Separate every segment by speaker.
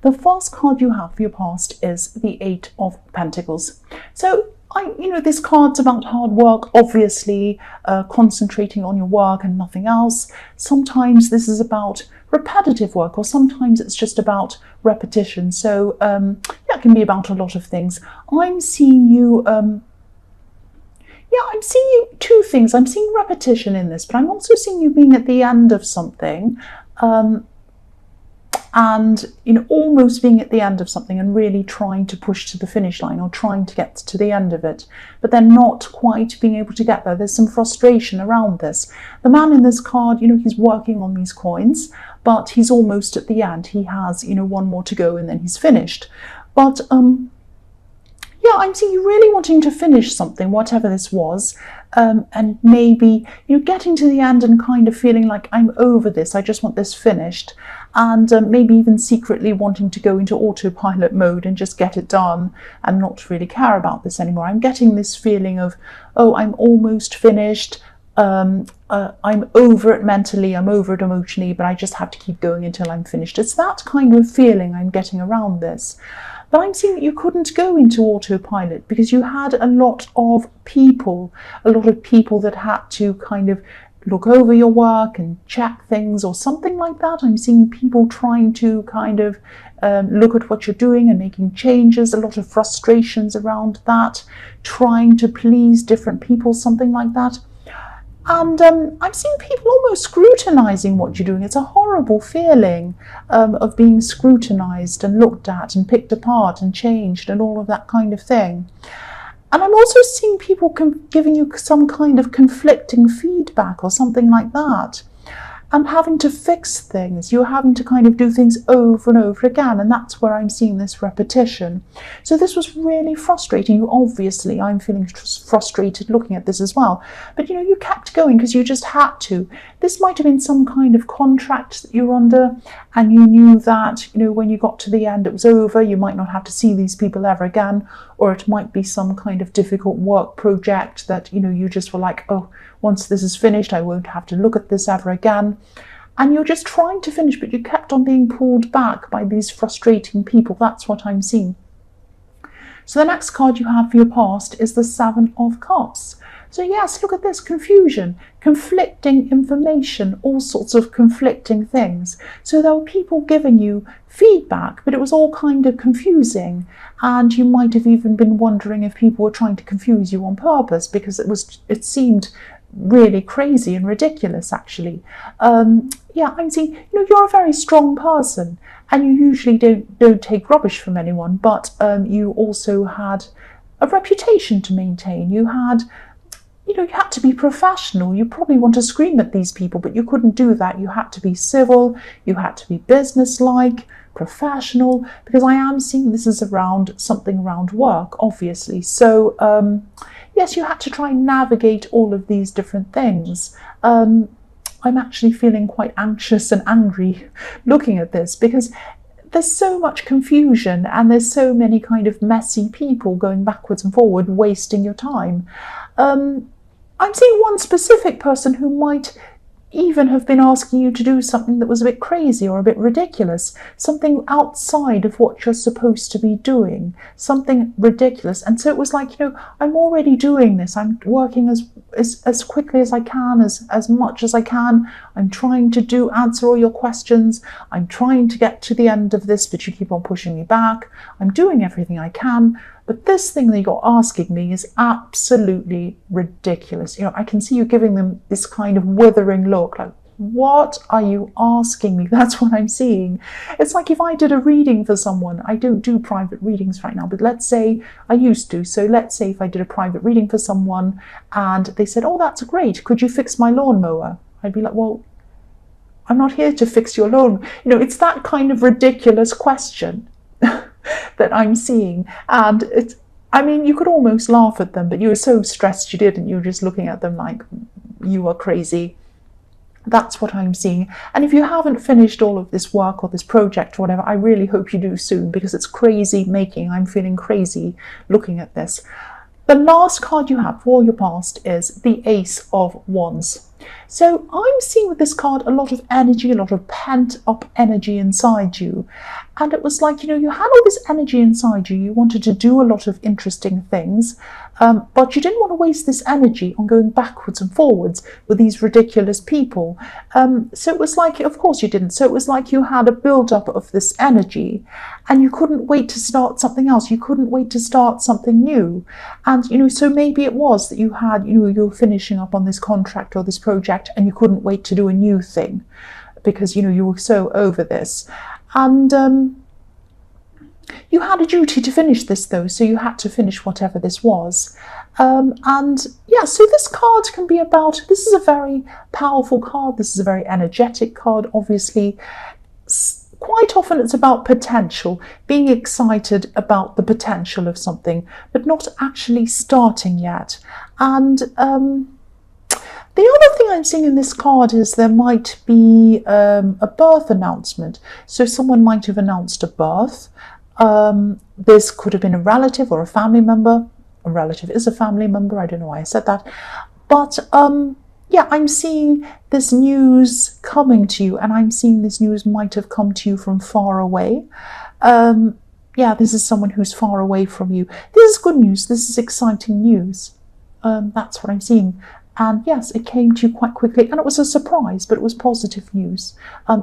Speaker 1: The first card you have for your past is the Eight of Pentacles. So this card's about hard work, obviously, concentrating on your work and nothing else. Sometimes this is about repetitive work, or sometimes it's just about repetition. So it can be about a lot of things. I'm seeing you, I'm seeing you two things. I'm seeing repetition in this, but I'm also seeing you being at the end of something. And almost being at the end of something and really trying to push to the finish line, or trying to get to the end of it, but then not quite being able to get there. There's some frustration around this. The man in this card, he's working on these coins, but he's almost at the end. He has one more to go and then he's finished. But I'm seeing you really wanting to finish something, whatever this was, and maybe getting to the end and kind of feeling like, I'm over this, I just want this finished, and maybe even secretly wanting to go into autopilot mode and just get it done and not really care about this anymore. I'm getting this feeling of, oh, I'm almost finished, I'm over it mentally, I'm over it emotionally, but I just have to keep going until I'm finished. It's that kind of feeling I'm getting around this. But I'm seeing that you couldn't go into autopilot because you had a lot of people that had to kind of look over your work and check things or something like that. I'm seeing people trying to kind of look at what you're doing and making changes, a lot of frustrations around that, trying to please different people, something like that. And I'm seeing people almost scrutinizing what you're doing. It's a horrible feeling of being scrutinized and looked at and picked apart and changed and all of that kind of thing. And I'm also seeing people giving you some kind of conflicting feedback or something like that. And having to fix things. You're having to kind of do things over and over again. And that's where I'm seeing this repetition. So this was really frustrating. You obviously, I'm feeling frustrated looking at this as well. But you kept going because you just had to. This might have been some kind of contract that you're under. And you knew that, when you got to the end, it was over. You might not have to see these people ever again. Or it might be some kind of difficult work project that, you just were like, oh, once this is finished, I won't have to look at this ever again. And you're just trying to finish, but you kept on being pulled back by these frustrating people. That's what I'm seeing. So the next card you have for your past is the Seven of Cups. So yes, look at this, confusion, conflicting information, all sorts of conflicting things. So there were people giving you feedback, but it was all kind of confusing. And you might have even been wondering if people were trying to confuse you on purpose, because it seemed really crazy and ridiculous, actually. I'm seeing, you're a very strong person and you usually don't take rubbish from anyone, but you also had a reputation to maintain. You had to be professional. You probably want to scream at these people, but you couldn't do that. You had to be civil, you had to be businesslike, professional, because I am seeing this is something around work, obviously. So yes, you had to try and navigate all of these different things. I'm actually feeling quite anxious and angry looking at this, because there's so much confusion and there's so many kind of messy people going backwards and forward, wasting your time. I'm seeing one specific person who might even have been asking you to do something that was a bit crazy or a bit ridiculous, something outside of what you're supposed to be doing, something ridiculous. And so it was like, I'm already doing this. I'm working as quickly as I can, as much as I can. I'm trying to answer all your questions. I'm trying to get to the end of this, but you keep on pushing me back. I'm doing everything I can. But this thing that you're asking me is absolutely ridiculous. I can see you giving them this kind of withering look, like, what are you asking me? That's what I'm seeing. It's like if I did a reading for someone. I don't do private readings right now, but let's say I used to. So let's say if I did a private reading for someone and they said, oh, that's great, could you fix my lawnmower? I'd be like, well, I'm not here to fix your lawn. It's that kind of ridiculous question that I'm seeing. And you could almost laugh at them, but you were so stressed you didn't. You were just looking at them like you are crazy. That's what I'm seeing. And if you haven't finished all of this work or this project or whatever, I really hope you do soon, because it's crazy making. I'm feeling crazy looking at this. The last card you have for your past is the Ace of Wands. So I'm seeing with this card a lot of energy, a lot of pent up energy inside you. And it was like, you had all this energy inside you. You wanted to do a lot of interesting things, but you didn't want to waste this energy on going backwards and forwards with these ridiculous people. So it was like, of course you didn't. So it was like you had a build-up of this energy and you couldn't wait to start something else. You couldn't wait to start something new. And, so maybe it was that you had, you were finishing up on this contract or this project and you couldn't wait to do a new thing because, you were so over this. And you had a duty to finish this, though, so you had to finish whatever this was. So this card can be about, this is a very powerful card, this is a very energetic card, obviously. Quite often it's about potential, being excited about the potential of something, but not actually starting yet. And the other thing I'm seeing in this card is there might be a birth announcement. So someone might have announced a birth. This could have been a relative or a family member. A relative is a family member. I don't know why I said that. But I'm seeing this news coming to you, and I'm seeing this news might have come to you from far away. This is someone who's far away from you. This is good news. This is exciting news. That's what I'm seeing. And yes, it came to you quite quickly, and it was a surprise, but it was positive news.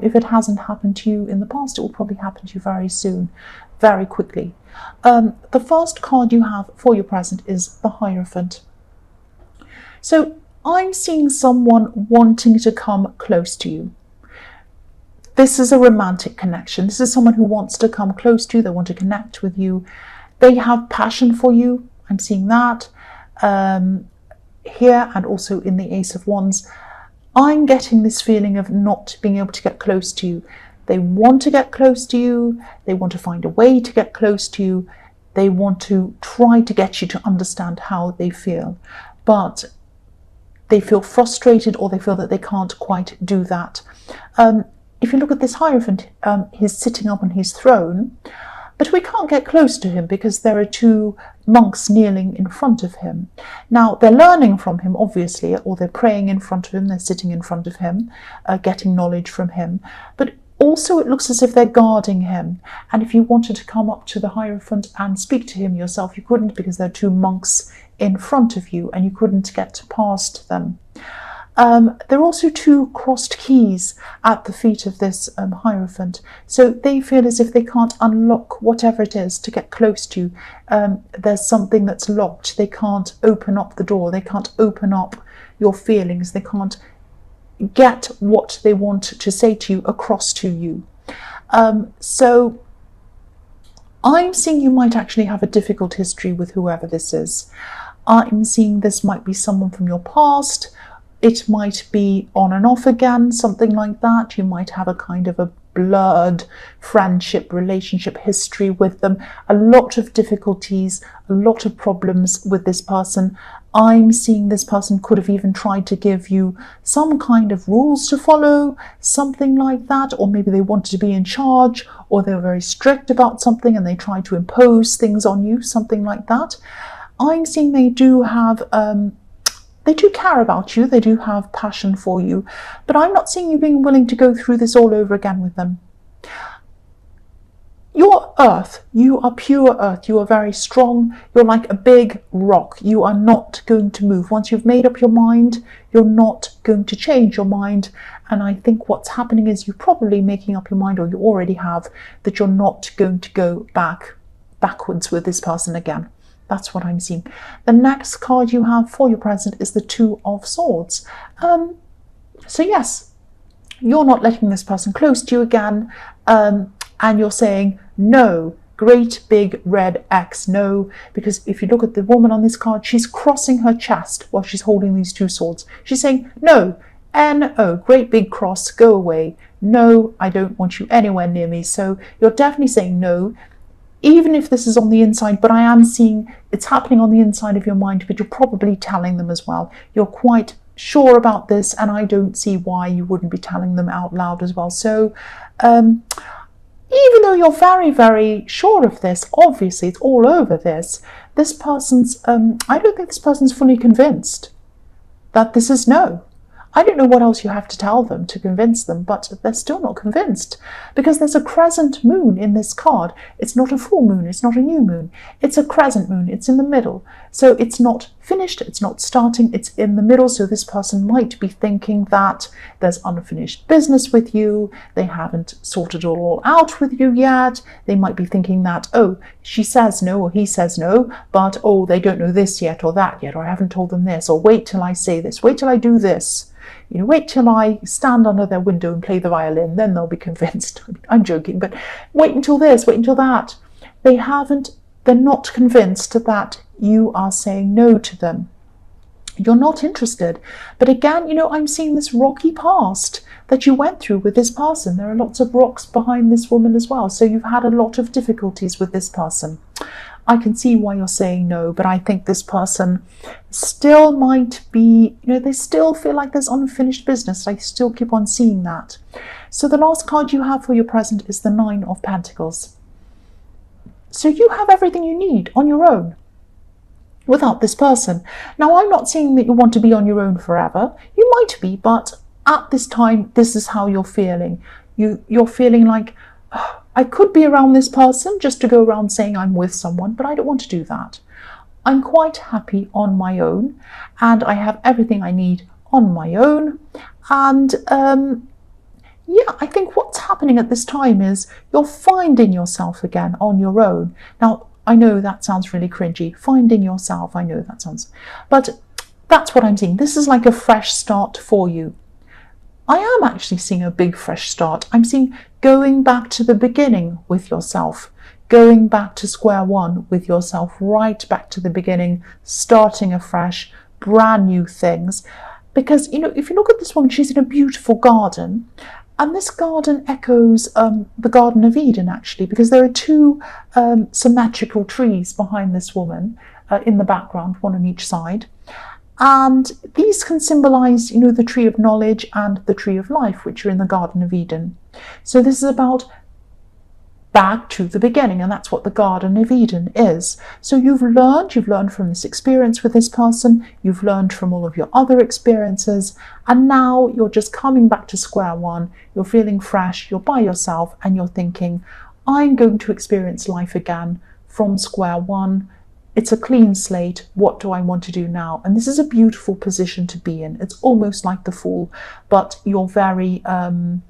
Speaker 1: If it hasn't happened to you in the past, it will probably happen to you very soon, very quickly. The first card you have for your present is the Hierophant. So I'm seeing someone wanting to come close to you. This is a romantic connection. This is someone who wants to come close to you. They want to connect with you. They have passion for you. I'm seeing that. Here and also in the Ace of Wands, I'm getting this feeling of not being able to get close to you. They want to get close to you. They want to find a way to get close to you. They want to try to get you to understand how they feel, but they feel frustrated or they feel that they can't quite do that. If you look at this Hierophant, he's sitting up on his throne, but we can't get close to him because there are two monks kneeling in front of him. Now, they're learning from him, obviously, or they're praying in front of him, they're sitting in front of him, getting knowledge from him. But also it looks as if they're guarding him. And if you wanted to come up to the Hierophant and speak to him yourself, you couldn't because there are two monks in front of you and you couldn't get past them. There are also two crossed keys at the feet of this Hierophant. So they feel as if they can't unlock whatever it is to get close to you. There's something that's locked. They can't open up the door. They can't open up your feelings. They can't get what they want to say to you across to you. So I'm seeing you might actually have a difficult history with whoever this is. I'm seeing this might be someone from your past. It might be on and off again, something like that. You might have a kind of a blurred friendship, relationship history with them. A lot of difficulties, a lot of problems with this person. I'm seeing this person could have even tried to give you some kind of rules to follow, something like that. Or maybe they wanted to be in charge, or they were very strict about something and they tried to impose things on you, something like that. I'm seeing they do have... They do care about you, they do have passion for you, but I'm not seeing you being willing to go through this all over again with them. You're earth, you are pure earth, you are very strong, you're like a big rock, you are not going to move. Once you've made up your mind, you're not going to change your mind, and I think what's happening is you're probably making up your mind, or you already have, that you're not going to go backwards with this person again. That's what I'm seeing. The next card you have for your present is the Two of Swords. So yes, you're not letting this person close to you again, and you're saying no, great big red X, no, because if you look at the woman on this card, she's crossing her chest while she's holding these two swords. She's saying no, N-O, great big cross, go away. No, I don't want you anywhere near me. So you're definitely saying no, even if this is on the inside, but I am seeing it's happening on the inside of your mind, but you're probably telling them as well. You're quite sure about this, and I don't see why you wouldn't be telling them out loud as well. So even though you're very, very sure of this, obviously it's all over this, I don't think this person's fully convinced that this is no. I don't know what else you have to tell them to convince them, but they're still not convinced because there's a crescent moon in this card. It's not a full moon, it's not a new moon. It's a crescent moon, it's in the middle. So it's not finished, it's not starting, it's in the middle. So this person might be thinking that there's unfinished business with you, they haven't sorted it all out with you yet. They might be thinking that, oh, she says no or he says no, but oh, they don't know this yet or that yet, or I haven't told them this, or wait till I say this, wait till I do this. You know, wait till I stand under their window and play the violin, then they'll be convinced. I'm joking, but wait until this, wait until that. They're not convinced that you are saying no to them. You're not interested. But again, you know, I'm seeing this rocky past that you went through with this person. There are lots of rocks behind this woman as well. So you've had a lot of difficulties with this person. I can see why you're saying no, but I think this person still might be, you know, they still feel like there's unfinished business. I still keep on seeing that. So the last card you have for your present is the Nine of Pentacles. So you have everything you need on your own without this person. Now, I'm not saying that you want to be on your own forever. You might be, but at this time, this is how you're feeling. You're feeling like, oh, I could be around this person just to go around saying I'm with someone, but I don't want to do that. I'm quite happy on my own, and I have everything I need on my own. And yeah, I think what's happening at this time is you're finding yourself again on your own. Now, I know that sounds really cringy. Finding yourself, I know that sounds, but that's what I'm seeing. This is like a fresh start for you. I am actually seeing a big fresh start. I'm seeing going back to the beginning with yourself, going back to square one with yourself, right back to the beginning, starting afresh, brand new things. Because, you know, if you look at this woman, she's in a beautiful garden. And this garden echoes the Garden of Eden, actually, because there are two symmetrical trees behind this woman in the background, one on each side. And these can symbolize, you know, the tree of knowledge and the tree of life, which are in the Garden of Eden. So this is about back to the beginning, and that's what the Garden of Eden is. So you've learned from this experience with this person, you've learned from all of your other experiences, and now you're just coming back to square one. You're feeling fresh, you're by yourself, and you're thinking, I'm going to experience life again from square one. It's a clean slate. What do I want to do now? And this is a beautiful position to be in. It's almost like the Fool, but you're very kind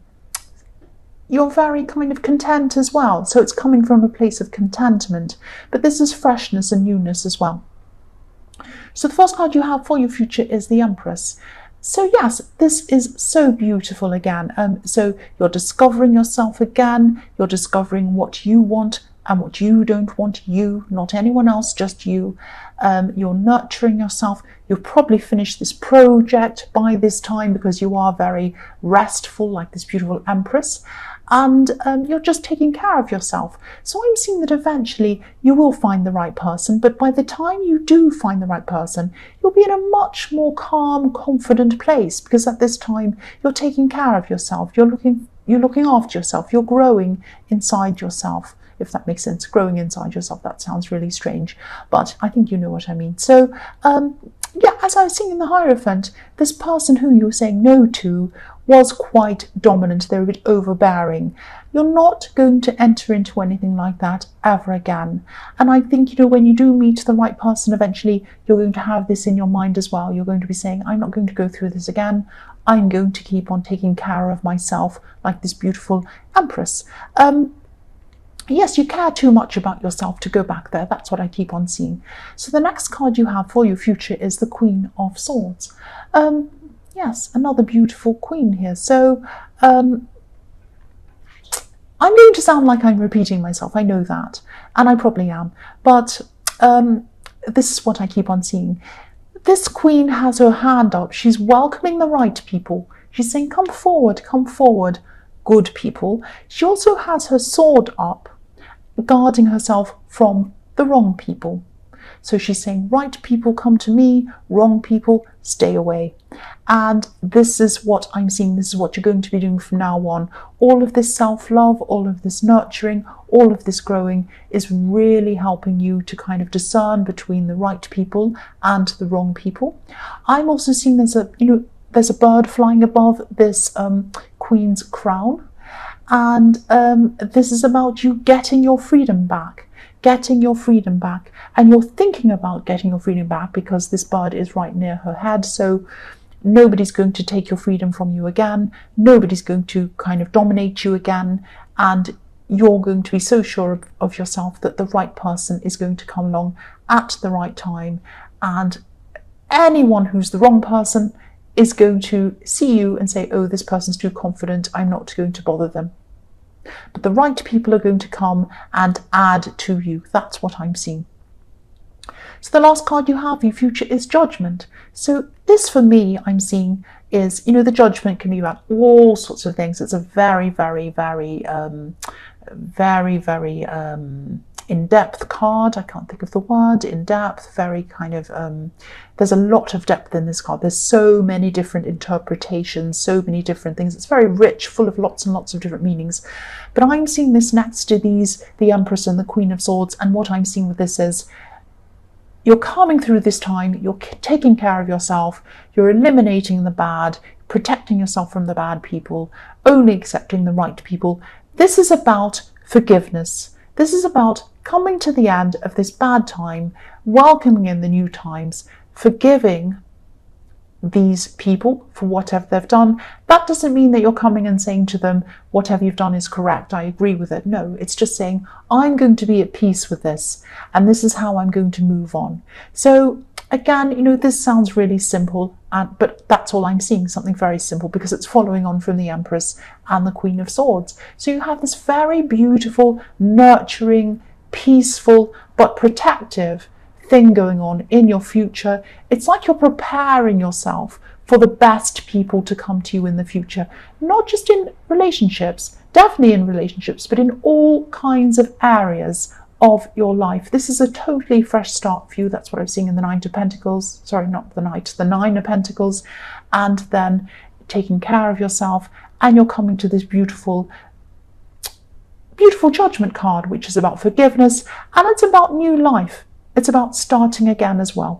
Speaker 1: of content as well. So it's coming from a place of contentment, but this is freshness and newness as well. So the first card you have for your future is the Empress. So yes, this is so beautiful again. So you're discovering yourself again. You're discovering what you want and what you don't want, you, not anyone else, just you. You're nurturing yourself. You've probably finished this project by this time because you are very restful, like this beautiful Empress. And you're just taking care of yourself. So I'm seeing that eventually you will find the right person, but by the time you do find the right person, you'll be in a much more calm, confident place, because at this time you're taking care of yourself. You're looking after yourself. You're growing inside yourself. If that makes sense, growing inside yourself, that sounds really strange, but I think you know what I mean. So yeah, as I was saying in the Hierophant, this person who you were saying no to was quite dominant. They were a bit overbearing. You're not going to enter into anything like that ever again. And I think, you know, when you do meet the right person, eventually you're going to have this in your mind as well. You're going to be saying, I'm not going to go through this again. I'm going to keep on taking care of myself, like this beautiful Empress. Yes, you care too much about yourself to go back there. That's what I keep on seeing. So the next card you have for your future is the Queen of Swords. Yes, another beautiful queen here. So I'm going to sound like I'm repeating myself. I know that, and I probably am. But this is what I keep on seeing. This queen has her hand up. She's welcoming the right people. She's saying, come forward, good people. She also has her sword up, guarding herself from the wrong people. So she's saying, right people, come to me, wrong people, stay away. And this is what I'm seeing. This is what you're going to be doing from now on. All of this self-love, all of this nurturing, all of this growing is really helping you to kind of discern between the right people and the wrong people. I'm also seeing there's there's a bird flying above this Queen's crown, and this is about you getting your freedom back. Getting your freedom back, and you're thinking about getting your freedom back because this bird is right near her head, so nobody's going to take your freedom from you again, nobody's going to kind of dominate you again, and you're going to be so sure of yourself that the right person is going to come along at the right time, and anyone who's the wrong person is going to see you and say, oh, this person's too confident, I'm not going to bother them. But the right people are going to come and add to you. That's what I'm seeing. So the last card you have, your future, is Judgment. So this, for me, I'm seeing is, the Judgment can be about all sorts of things. It's a very, very, very, very in-depth card. I can't think of the word. In-depth, very kind of, there's a lot of depth in this card. There's so many different interpretations, so many different things. It's very rich, full of lots and lots of different meanings. But I'm seeing this next to these, the Empress and the Queen of Swords, and what I'm seeing with this is you're coming through this time, you're taking care of yourself, you're eliminating the bad, protecting yourself from the bad people, only accepting the right people. This is about forgiveness. This is about coming to the end of this bad time, welcoming in the new times, forgiving these people for whatever they've done. That doesn't mean that you're coming and saying to them, whatever you've done is correct, I agree with it. No, it's just saying, I'm going to be at peace with this, and this is how I'm going to move on. So again, this sounds really simple, but that's all I'm seeing, something very simple, because it's following on from the Empress and the Queen of Swords. So you have this very beautiful, nurturing, peaceful, but protective thing going on in your future. It's like you're preparing yourself for the best people to come to you in the future, not just in relationships, definitely in relationships, but in all kinds of areas of your life. This is a totally fresh start for you. That's what I'm seeing in the Nine of Pentacles. Sorry, not the Knight, the Nine of Pentacles. And then taking care of yourself, and you're coming to this beautiful Judgment card, which is about forgiveness, and it's about new life. It's about starting again as well.